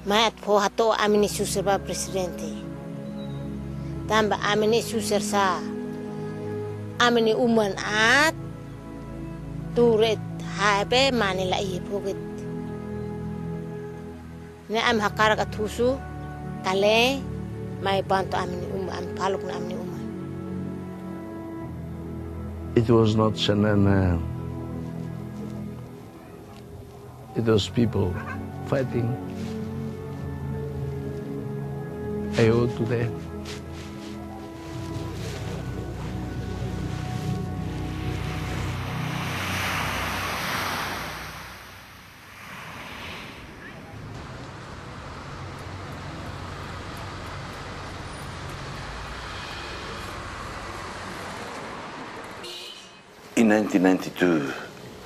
Mayat po hato amini susur ba presidente. Tamba amini susur sa. Amini uman at turet hape manila iye pogit. Ne am hakarak atusu kale may banto amini am palok na amini uman. It was not Shanana. It was people fighting. I owe to them. In 1992,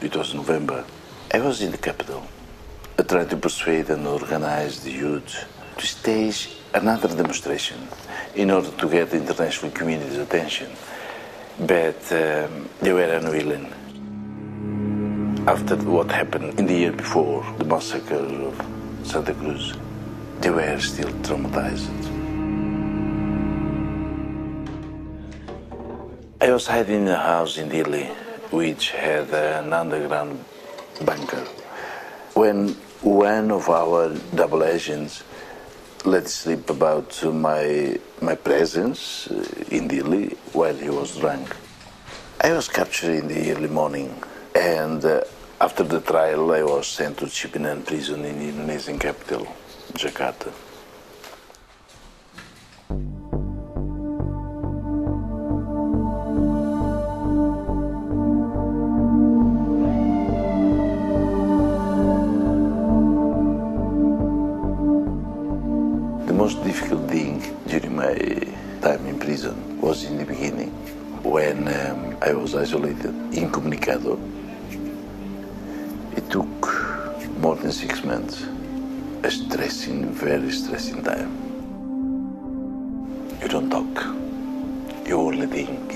it was November, I was in the capital, trying to persuade and organize the youth to stage another demonstration in order to get the international community's attention. But they were unwilling. After what happened in the year before, the massacre of Santa Cruz, they were still traumatized. I was hiding in a house in Delhi, which had an underground bunker, when one of our double agents let slip about my presence in Delhi while he was drunk. I was captured in the early morning, and after the trial, I was sent to Chipinang prison in the Indonesian capital, Jakarta. The most difficult thing during my time in prison was in the beginning, when I was isolated, incommunicado. It took more than 6 months, a very stressing time. You don't talk, you only think.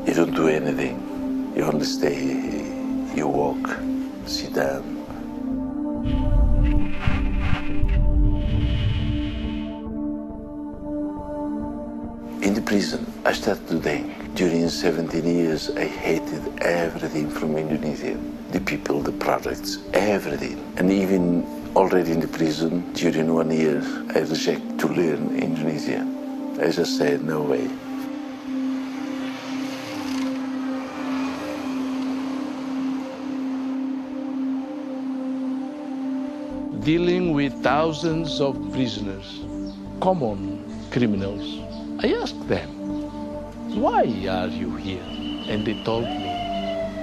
You don't do anything, you only stay, you walk, sit down. In the prison, I started to think. During 17 years, I hated everything from Indonesia. The people, the products, everything. And even already in the prison, during 1 year, I rejected to learn Indonesia. I just said, no way. Dealing with thousands of prisoners, common criminals, I asked them, why are you here? And they told me,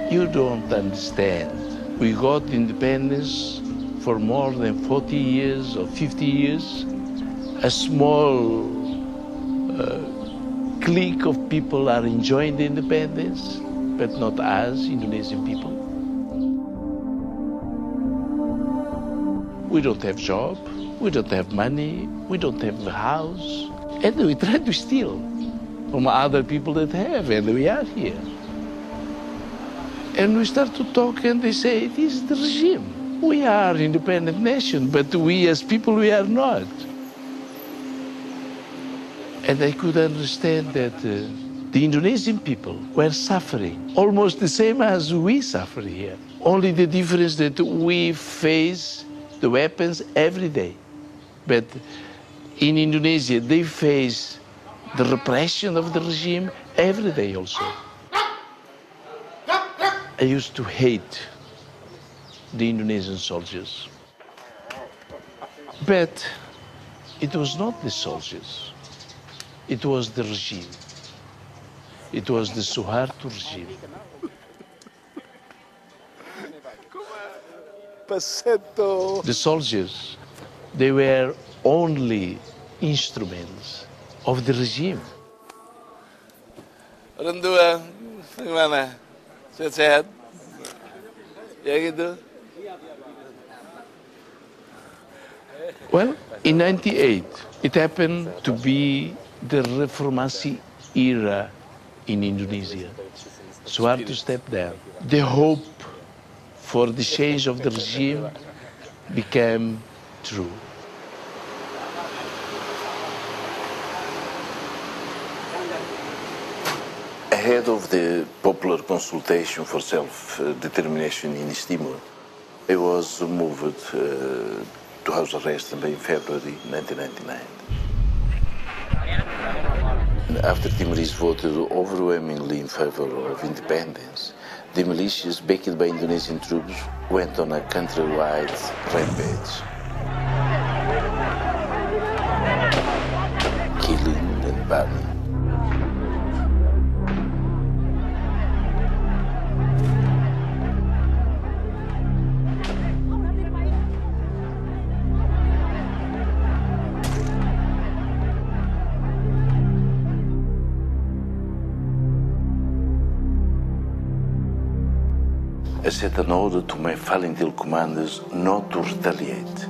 you don't understand. We got independence for more than 40 years or 50 years. A small clique of people are enjoying the independence, but not us, Indonesian people. We don't have job, we don't have money, we don't have a house. And we try to steal from other people that have, and we are here. And we start to talk, and they say, this is the regime. We are an independent nation, but we as people, we are not. And I could understand that the Indonesian people were suffering, almost the same as we suffer here. Only the difference that we face the weapons every day. But in Indonesia, they face the repression of the regime every day also. I used to hate the Indonesian soldiers. But it was not the soldiers. It was the regime. It was the Suharto regime. The soldiers, they were only instruments of the regime. Orang tua, gimana? Sehat-sehat? Ya gitu? Well, in 98, it happened to be the Reformasi era in Indonesia. Suharto stepped down. The hope for the change of the regime became true. Ahead of the popular consultation for self-determination in East Timor, I was moved to house arrest in February 1999. After Timorese voted overwhelmingly in favor of independence, the militias backed by Indonesian troops went on a countrywide rampage, killing and burning. I set an order to my Falintil commanders not to retaliate,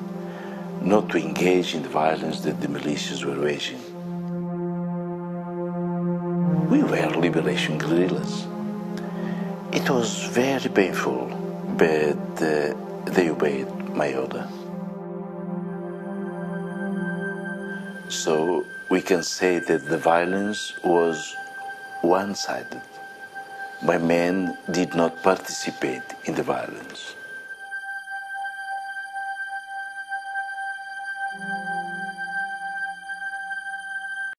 not to engage in the violence that the militias were waging. We were liberation guerrillas. It was very painful, but they obeyed my order. So we can say that the violence was one-sided. My men did not participate in the violence.